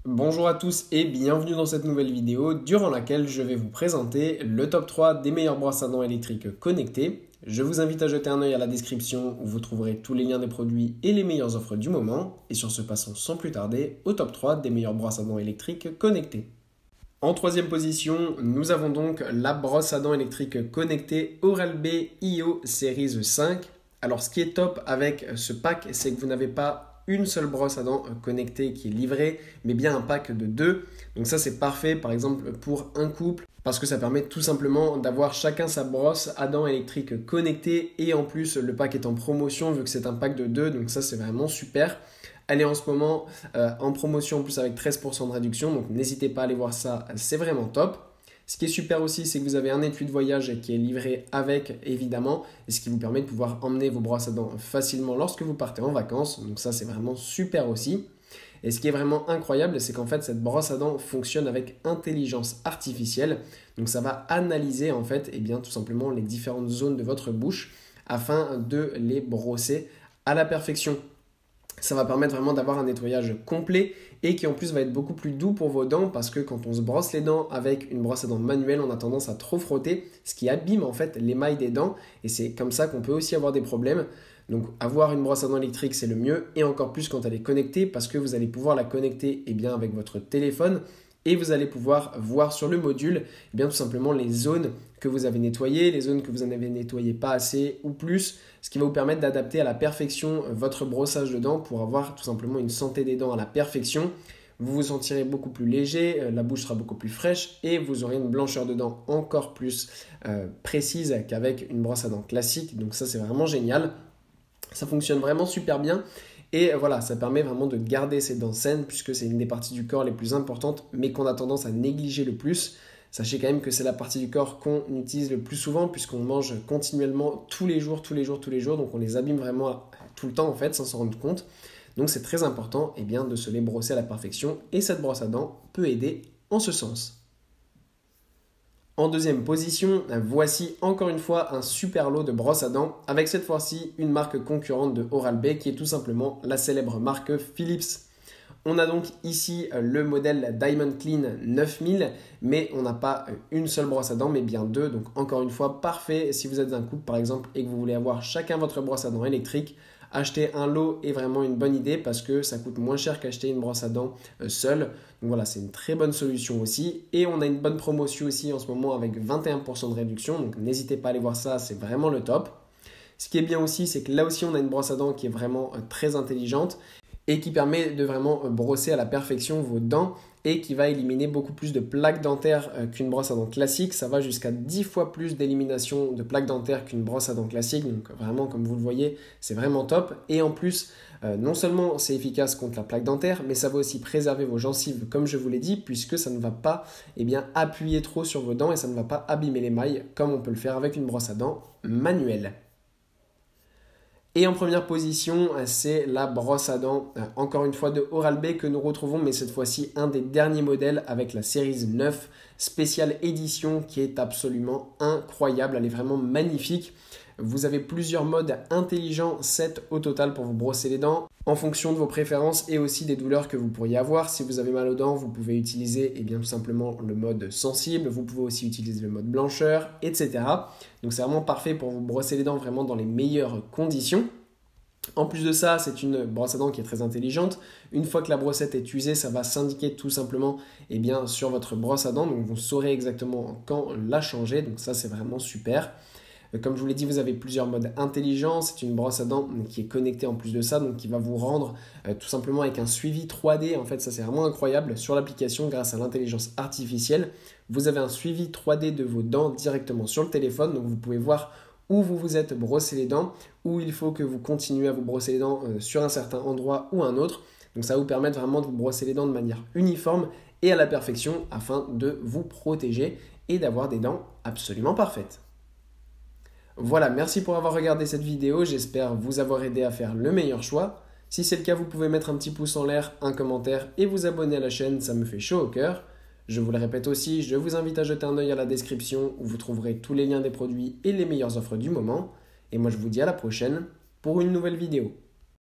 Bonjour à tous et bienvenue dans cette nouvelle vidéo durant laquelle je vais vous présenter le top 3 des meilleures brosses à dents électriques connectées. Je vous invite à jeter un œil à la description où vous trouverez tous les liens des produits et les meilleures offres du moment. Et sur ce, passons sans plus tarder au top 3 des meilleures brosses à dents électriques connectées. En troisième position, nous avons donc la brosse à dents électrique connectée Oral-B IO Series 5. Alors ce qui est top avec ce pack, c'est que vous n'avez pas une seule brosse à dents connectée qui est livrée, mais bien un pack de deux. Donc ça c'est parfait par exemple pour un couple, parce que ça permet tout simplement d'avoir chacun sa brosse à dents électrique connectée, et en plus le pack est en promotion vu que c'est un pack de deux, donc ça c'est vraiment super. Elle est en ce moment en promotion en plus avec 13% de réduction, donc n'hésitez pas à aller voir ça, c'est vraiment top. Ce qui est super aussi, c'est que vous avez un étui de voyage qui est livré avec, évidemment, et ce qui vous permet de pouvoir emmener vos brosses à dents facilement lorsque vous partez en vacances. Donc ça, c'est vraiment super aussi. Et ce qui est vraiment incroyable, c'est qu'en fait, cette brosse à dents fonctionne avec intelligence artificielle. Donc ça va analyser en fait, tout simplement les différentes zones de votre bouche afin de les brosser à la perfection. Ça va permettre vraiment d'avoir un nettoyage complet et qui en plus va être beaucoup plus doux pour vos dents, parce que quand on se brosse les dents avec une brosse à dents manuelle, on a tendance à trop frotter, ce qui abîme en fait l'émail des dents, et c'est comme ça qu'on peut aussi avoir des problèmes. Donc avoir une brosse à dents électrique, c'est le mieux, et encore plus quand elle est connectée, parce que vous allez pouvoir la connecter avec votre téléphone, et vous allez pouvoir voir sur le module tout simplement les zones que vous avez nettoyées, les zones que vous en avez nettoyées pas assez ou plus, ce qui va vous permettre d'adapter à la perfection votre brossage de dents pour avoir tout simplement une santé des dents à la perfection. Vous vous sentirez beaucoup plus léger, la bouche sera beaucoup plus fraîche et vous aurez une blancheur de dents encore plus précise qu'avec une brosse à dents classique. Donc ça c'est vraiment génial. Ça fonctionne vraiment super bien. Et voilà, ça permet vraiment de garder ses dents saines, puisque c'est une des parties du corps les plus importantes, mais qu'on a tendance à négliger le plus. Sachez quand même que c'est la partie du corps qu'on utilise le plus souvent, puisqu'on mange continuellement tous les jours. Donc on les abîme vraiment tout le temps en fait, sans s'en rendre compte. Donc c'est très important de se les brosser à la perfection, et cette brosse à dents peut aider en ce sens. En deuxième position, voici encore une fois un super lot de brosses à dents, avec cette fois-ci une marque concurrente de Oral-B qui est tout simplement la célèbre marque Philips. On a donc ici le modèle Diamond Clean 9000, mais on n'a pas une seule brosse à dents, mais bien deux. Donc encore une fois, parfait si vous êtes un couple par exemple et que vous voulez avoir chacun votre brosse à dents électrique. Acheter un lot est vraiment une bonne idée, parce que ça coûte moins cher qu'acheter une brosse à dents seule. Donc voilà, c'est une très bonne solution aussi. Et on a une bonne promotion aussi en ce moment avec 21% de réduction. Donc n'hésitez pas à aller voir ça, c'est vraiment le top. Ce qui est bien aussi, c'est que là aussi on a une brosse à dents qui est vraiment très intelligente et qui permet de vraiment brosser à la perfection vos dents, et qui va éliminer beaucoup plus de plaques dentaires qu'une brosse à dents classique. Ça va jusqu'à 10 fois plus d'élimination de plaques dentaires qu'une brosse à dents classique. Donc vraiment, comme vous le voyez, c'est vraiment top. Et en plus, non seulement c'est efficace contre la plaque dentaire, mais ça va aussi préserver vos gencives, comme je vous l'ai dit, puisque ça ne va pas appuyer trop sur vos dents et ça ne va pas abîmer l'émail comme on peut le faire avec une brosse à dents manuelle. Et en première position, c'est la brosse à dents, encore une fois de Oral-B, que nous retrouvons, mais cette fois-ci un des derniers modèles avec la série 9 spéciale édition, qui est absolument incroyable. Elle est vraiment magnifique. Vous avez plusieurs modes intelligents, 7 au total pour vous brosser les dents, en fonction de vos préférences et aussi des douleurs que vous pourriez avoir. Si vous avez mal aux dents, vous pouvez utiliser tout simplement le mode sensible. Vous pouvez aussi utiliser le mode blancheur, etc. Donc c'est vraiment parfait pour vous brosser les dents vraiment dans les meilleures conditions. En plus de ça, c'est une brosse à dents qui est très intelligente. Une fois que la brossette est usée, ça va s'indiquer tout simplement sur votre brosse à dents. Donc vous saurez exactement quand la changer. Donc ça, c'est vraiment super. Comme je vous l'ai dit, vous avez plusieurs modes intelligents. C'est une brosse à dents qui est connectée en plus de ça, donc qui va vous rendre tout simplement avec un suivi 3D. En fait, ça c'est vraiment incroyable. Sur l'application, grâce à l'intelligence artificielle, vous avez un suivi 3D de vos dents directement sur le téléphone. Donc vous pouvez voir où vous vous êtes brossé les dents, où il faut que vous continuez à vous brosser les dents sur un certain endroit ou un autre. Donc ça va vous permettre vraiment de vous brosser les dents de manière uniforme et à la perfection, afin de vous protéger et d'avoir des dents absolument parfaites. Voilà, merci pour avoir regardé cette vidéo, j'espère vous avoir aidé à faire le meilleur choix. Si c'est le cas, vous pouvez mettre un petit pouce en l'air, un commentaire et vous abonner à la chaîne, ça me fait chaud au cœur. Je vous le répète aussi, je vous invite à jeter un œil à la description où vous trouverez tous les liens des produits et les meilleures offres du moment. Et moi je vous dis à la prochaine pour une nouvelle vidéo.